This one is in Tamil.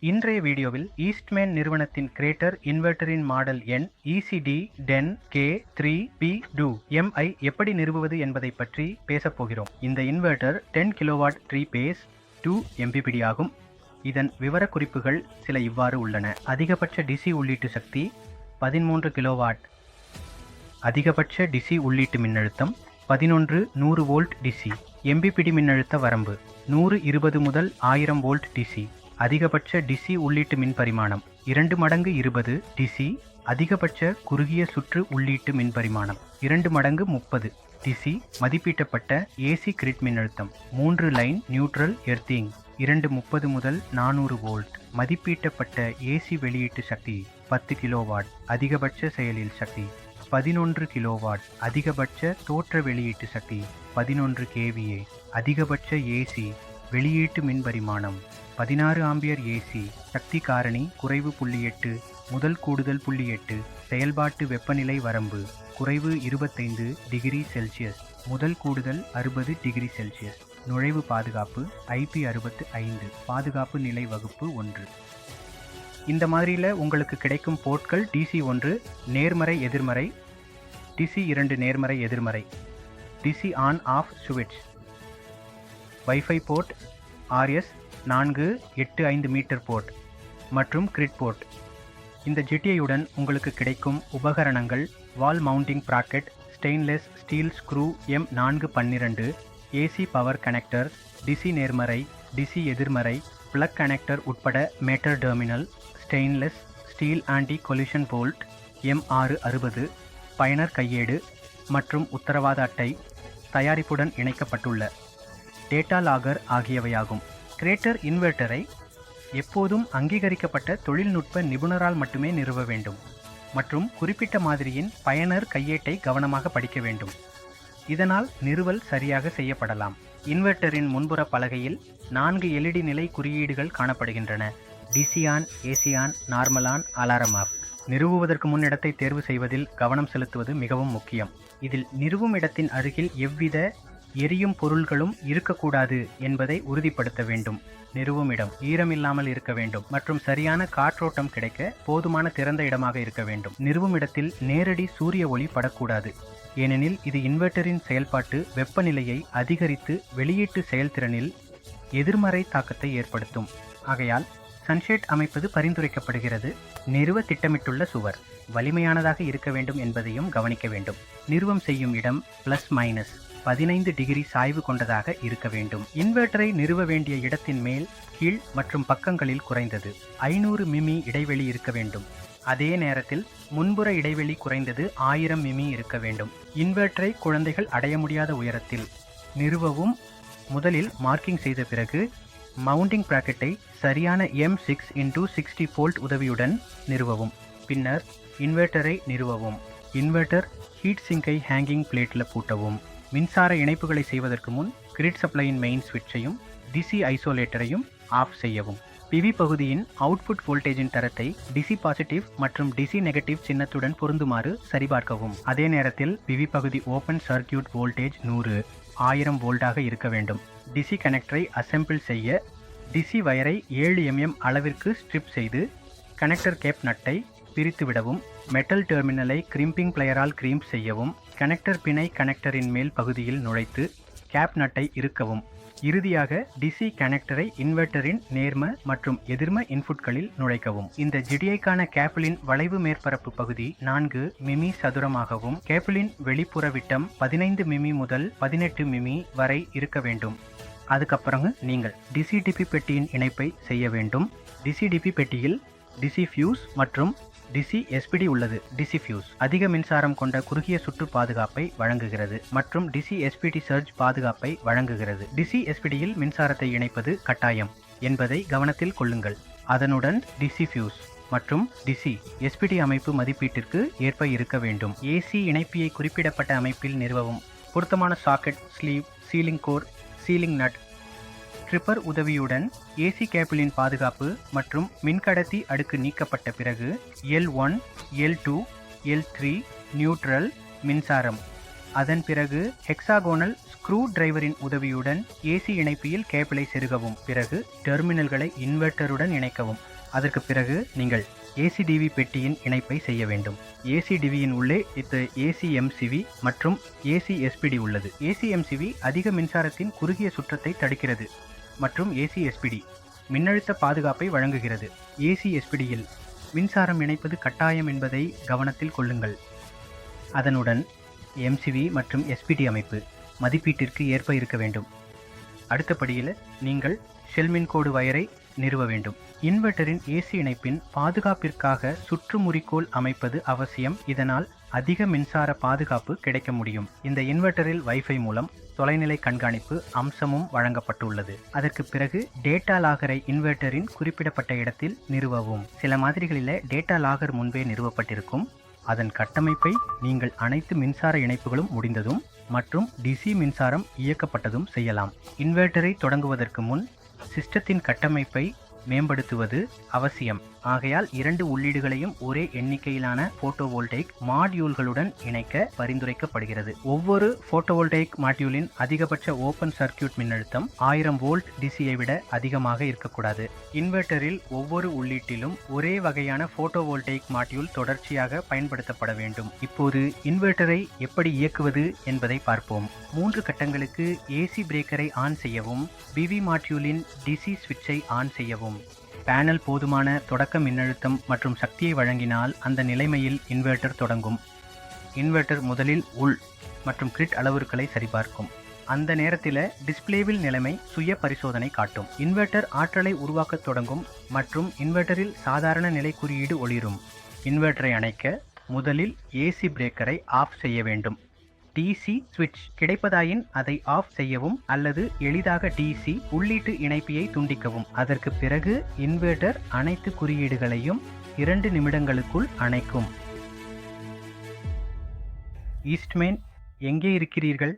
இன்றைய வீடியோவில் ஈஸ்ட்மேன் நிறுவனத்தின் கிரேட்டர் இன்வெர்ட்டரின் மாடல் எண் ECD10K3P2MI எப்படி நிறுவுவது என்பதை பற்றி பேசப் போகிறோம். இந்த இன்வெர்ட்டர் 10 kW 3 பேஸ் 2 MPPT ஆகும். இதன் விவரக்குறிப்புகள் சில இவ்வாறு உள்ளன. அதிகபட்ச டிசி உள்ளீட்டு சக்தி 13 kW. அதிகபட்ச டிசி உள்ளீட்டு மின்னழுத்தம் 1100 வோல்ட் டிசி. MPPT மின்னழுத்த வரம்பு 120 முதல் 1000 வோல்ட் டிசி. அதிகபட்ச டிசி உள்ளீட்டு மின் பரிமாணம் 2 மடங்கு 20 டிசி. அதிகபட்ச குறுகிய சுற்று உள்ளீட்டு மின் பரிமாணம் 2 மடங்கு 30 டிசி. மதிப்பீட்டப்பட்ட ஏசி கிரிட் மின்னழுத்தம் 3 லைன் நியூட்ரல் எர்த்திங் 230 முதல் 400 வோல்ட். மதிப்பீட்டப்பட்ட ஏசி வெளியீட்டு சக்தி 10 கிலோவாட். அதிகபட்ச செயலில் சக்தி 11 கிலோவாட். அதிகபட்ச தோற்ற வெளியீட்டு சக்தி 11 kVA. அதிகபட்ச ஏசி வெளியீட்டு மின் பரிமாணம் 16 ஆம்பியர் ஏசி. சக்தி காரணி குறைவு 0.8 முதல் கூடுதல் 0.8. செயல்பாட்டு வெப்பநிலை வரம்பு குறைவு 25 டிகிரி செல்சியஸ் முதல் கூடுதல் 60 டிகிரி செல்சியஸ். நுழைவு பாதுகாப்பு IP65. பாதுகாப்பு நிலை வகுப்பு 1. இந்த மாதிரியில் உங்களுக்கு கிடைக்கும் போர்ட்கள் DC1 நேர்மறை எதிர்மறை, DC2 நேர்மறை எதிர்மறை, DC ஆன் ஆஃப் சுவிட்ச், wifi port, RS485 meter port மற்றும் கிரிட் போர்ட். இந்த ஜிடிஐயுடன் உங்களுக்கு கிடைக்கும் உபகரணங்கள் wall mounting bracket, stainless steel screw M412, AC power connector, DC நேர்மறை, டிசி எதிர்மறை, பிளக் கனெக்டர் உட்பட matter terminal, stainless steel anti collision bolt M660, பயனர் கையேடு மற்றும் உத்தரவாத அட்டை தயாரிப்புடன் இணைக்கப்பட்டுள்ள டேட்டா லாகர் ஆகியவையாகும். கிரேட்டர் இன்வெர்ட்டரை எப்போதும் அங்கீகரிக்கப்பட்ட தொழில்நுட்ப நிபுணரால் மட்டுமே நிறுவ வேண்டும் மற்றும் குறிப்பிட்ட மாதிரியின் பயனர் கையேட்டை கவனமாக படிக்க வேண்டும். இதனால் நிறுவல் சரியாக செய்யப்படலாம். இன்வெர்ட்டரின் முன்புற பலகையில் 4 LED நிலை குறியீடுகள் காணப்படுகின்றன. DC on, AC on, normal on, alarm off. நிறுவுவதற்கு முன் இடத்தை தேர்வு செய்வதில் கவனம் செலுத்துவது மிகவும் முக்கியம். இதில் நிறுவும் இடத்தின் அருகில் எவ்வித எரியும் பொருள்களும் இருக்கக்கூடாது என்பதை உறுதிப்படுத்த வேண்டும். நிறுவும் இடம் ஈரமில்லாமல் இருக்க வேண்டும் மற்றும் சரியான காற்றோட்டம் கிடைக்க போதுமான திறந்த இடமாக இருக்க வேண்டும். நிறுவும் இடத்தில் நேரடி சூரிய ஒளி படக்கூடாது, ஏனெனில் இது இன்வெர்ட்டரின் செயல்பாட்டு வெப்பநிலையை அதிகரித்து வெளியீட்டு செயல்திறனில் எதிர்மறை தாக்கத்தை ஏற்படுத்தும். ஆகையால் சன்ஷேட் அமைப்பது பரிந்துரைக்கப்படுகிறது. நிறுவ திட்டமிட்டுள்ள சுவர் வலிமையானதாக இருக்க வேண்டும் என்பதையும் கவனிக்க வேண்டும். நிறுவம் செய்யும் இடம் ±15 டிகிரி சாய்வு கொண்டதாக இருக்க வேண்டும். இன்வெர்ட்டரை நிறுவ வேண்டிய இடத்தின் மேல், கீழ் மற்றும் பக்கங்களில் குறைந்தது 500 மிமி இடைவெளி இருக்க வேண்டும். அதே நேரத்தில் முன்புற இடைவெளி குறைந்தது 1000 மிமி இருக்க வேண்டும். இன்வெர்ட்டரை குழந்தைகள் அடைய முடியாத உயரத்தில் நிறுவவும். முதலில் மார்க்கிங் செய்த பிறகு மவுண்டிங் பிராக்கெட்டை சரியான M6x60 வோல்ட் உதவியுடன் நிறுவவும். பின்னர் இன்வெர்ட்டரை நிறுவவும். இன்வெர்ட்டர் ஹீட் சிங்கை ஹேங்கிங் பிளேட்டில் பூட்டவும். மின்சார இணைப்புகளை செய்வதற்கு முன் கிரிட் சப்ளையின் மெயின் ஸ்விட்சையும் டிசி ஐசோலேட்டரையும் ஆஃப் செய்யவும். பிவி பகுதியின் அவுட்புட் வோல்டேஜின் தரத்தை டிசி பாசிட்டிவ் மற்றும் டிசி நெகட்டிவ் சின்னத்துடன் பொருந்துமாறு சரிபார்க்கவும். அதே நேரத்தில் பிவி பகுதி ஓபன் சர்க்கியூட் வோல்டேஜ் 1000 வோல்ட்டாக இருக்க வேண்டும். டிசி கனெக்டரை அசெம்பிள் செய்ய டிசி வயரை 7 mm அளவிற்கு ஸ்ட்ரிப் செய்து கனெக்டர் கேப் நட்டை பிரித்து விடவும். மெட்டல் டெர்மினலை கிரிம்பிங் பிளேயரால் கிரீம்ப் செய்யவும். கனெக்டர் பினை கனெக்டரின் மேல் பகுதியில் நுழைத்து கேப் நட்டை இறுக்கவும். இறுதியாக டிசி கனெக்டரை இன்வெர்ட்டரின் நேர்ம மற்றும் எதிர்ம இன்புட்களில் நுழைக்கவும். இந்த ஜிடிஐக்கான கேபிளின் வளைவு மேற்பரப்பு பகுதி 4 மிமி சதுரமாகவும் கேபிளின் வெளிப்புற விட்டம் 15 மிமி முதல் 18 மிமி வரை இருக்க வேண்டும். அதுக்கப்புறம் நீங்கள் டிசிடிபி பெட்டியின் இணைப்பை செய்ய வேண்டும். டிசிடிபி பெட்டியில் டிசி ஃபியூஸ் மற்றும் டிசி SPD உள்ளது. டிசி ஃபியூஸ் அதிக மின்சாரம் கொண்ட குறுகிய சுற்று பாதுகாப்பை வழங்குகிறது மற்றும் டிசி SPD சர்ஜ் பாதுகாப்பை வழங்குகிறது. டிசி SPDயில் மின்சாரத்தை இணைப்பது கட்டாயம் என்பதை கவனத்தில் கொள்ளுங்கள். அதனுடன் டிசி ஃபியூஸ் மற்றும் டிசி SPD அமைப்பு மதிப்பீட்டிற்கு ஏற்ப இருக்க வேண்டும். ஏசி இணைப்பியை குறிப்பிடப்பட்ட அமைப்பில் நிறுவவும். பொருத்தமான socket, sleeve, ceiling core, ceiling nut, stripper உதவியுடன் ஏசி கேபிளின் பாதுகாப்பு மற்றும் மின்கடத்தி அடுக்கு நீக்கப்பட்ட பிறகு L1, L2, L3 நியூட்ரல் மின்சாரம். அதன் பிறகு ஹெக்ஸாகோனல் ஸ்க்ரூ டிரைவரின் உதவியுடன் ஏசி இணைப்பியில் கேபிளை செருகவும். பிறகு டெர்மினல்களை இன்வெர்ட்டருடன் இணைக்கவும். அதற்கு பிறகு நீங்கள் ஏசி-டிவி பெட்டியின் இணைப்பை செய்ய வேண்டும். ஏசி-டிவியின் உள்ளே ஏசி-எம்சிவி மற்றும் ஏசி-எஸ்பிடி உள்ளது. ஏசி-எம்சிவி அதிக மின்சாரத்தின் குறுகிய சுற்றத்தை தடுக்கிறது மற்றும் ஏசி-எஸ்பிடி மின்னழுத்த பாதுகாப்பை வழங்குகிறது. ஏசி-எஸ்பிடியில் மின்சாரம் இணைப்பது கட்டாயம் என்பதை கவனத்தில் கொள்ளுங்கள். அதனுடன் எம்சிவி மற்றும் எஸ்பிடி அமைப்பு மதிப்பீட்டிற்கு ஏற்ப இருக்க வேண்டும். அடுத்தபடியில் நீங்கள் ஷெல்மின் கோடு வயரை நிறுவ வேண்டும். இன்வெர்ட்டரின் ஏசி இணைப்பின் பாதுகாப்பிற்காக சுற்றுமுறிக்கோள் அமைப்பது அவசியம். இதனால் அதிக மின்சார பாதுகாப்பு கிடைக்க முடியும். இந்த இன்வெர்ட்டரில் வைஃபை மூலம் தொலைநிலை கண்காணிப்பு அம்சமும் வழங்கப்பட்டுள்ளது. அதற்கு பிறகு டேட்டா லாகரை இன்வெர்ட்டரின் குறிப்பிடப்பட்ட இடத்தில் நிறுவவும். சில மாதிரிகளில் டேட்டா லாகர் முன்பே நிறுவப்பட்டிருக்கும். அதன் கட்டமைப்பை நீங்கள் அனைத்து மின்சார இணைப்புகளும் முடிந்ததும் மற்றும் டிசி மின்சாரம் இயக்கப்பட்டதும் செய்யலாம். இன்வெர்ட்டரை தொடங்குவதற்கு முன் சிஸ்டத்தின் கட்டமைப்பை மேம்படுத்துவது அவசியம். ஆகையால் 2 உள்ளீடுகளையும் ஒரே எண்ணிக்கையிலான போட்டோவோல்டைக் மாடியூல்களுடன் இணைக்க பரிந்துரைக்கப்படுகிறது. ஒவ்வொரு போட்டோவோல்டைக் மாடியூலின் அதிகபட்ச ஓபன் சர்க்யூட் மின்னழுத்தம் 1000 வோல்ட் டிசியை விட அதிகமாக இருக்கக்கூடாது. இன்வெர்ட்டரில் ஒவ்வொரு உள்ளீட்டிலும் ஒரே வகையான போட்டோவோல்டைக் மாடியூல் தொடர்ச்சியாக பயன்படுத்தப்பட வேண்டும். இப்போது இன்வெர்ட்டரை எப்படி இயக்குவது என்பதை பார்ப்போம். 3 கட்டங்களுக்கு ஏசி பிரேக்கரை ஆன் செய்யவும், பிவி மாடியூலின் டிசி ஸ்விட்சை ஆன் செய்யவும். பேனல் போதுமான தொடக்க மின்னழுத்தம் மற்றும் சக்தியை வழங்கினால் அந்த நிலைமையில் இன்வெர்ட்டர் தொடங்கும். இன்வெர்ட்டர் முதலில் உள் மற்றும் கிரிட் அளவுருக்களை சரிபார்க்கும். அந்த நேரத்தில் டிஸ்பிளேவில் நிலைமை சுய பரிசோதனை காட்டும். இன்வெர்ட்டர் ஆற்றலை உருவாக்கத் தொடங்கும் மற்றும் இன்வெர்ட்டரில் சாதாரண நிலை குறியீடு ஒளிரும். இன்வெர்ட்டரை அணைக்க முதலில் ஏசி பிரேக்கரை ஆஃப் செய்ய வேண்டும். டிசி ஸ்விட்ச் கிடைப்பதாயின் அதை ஆஃப் செய்யவும் அல்லது எளிதாக டிசி உள்ளீட்டு இணைப்பியை துண்டிக்கவும். அதற்கு பிறகு இன்வெர்ட்டர் அனைத்து குறியீடுகளையும் 2 நிமிடங்களுக்குள் அணைக்கும். ஈஸ்ட்மேன், எங்கே இருக்கிறீர்கள்?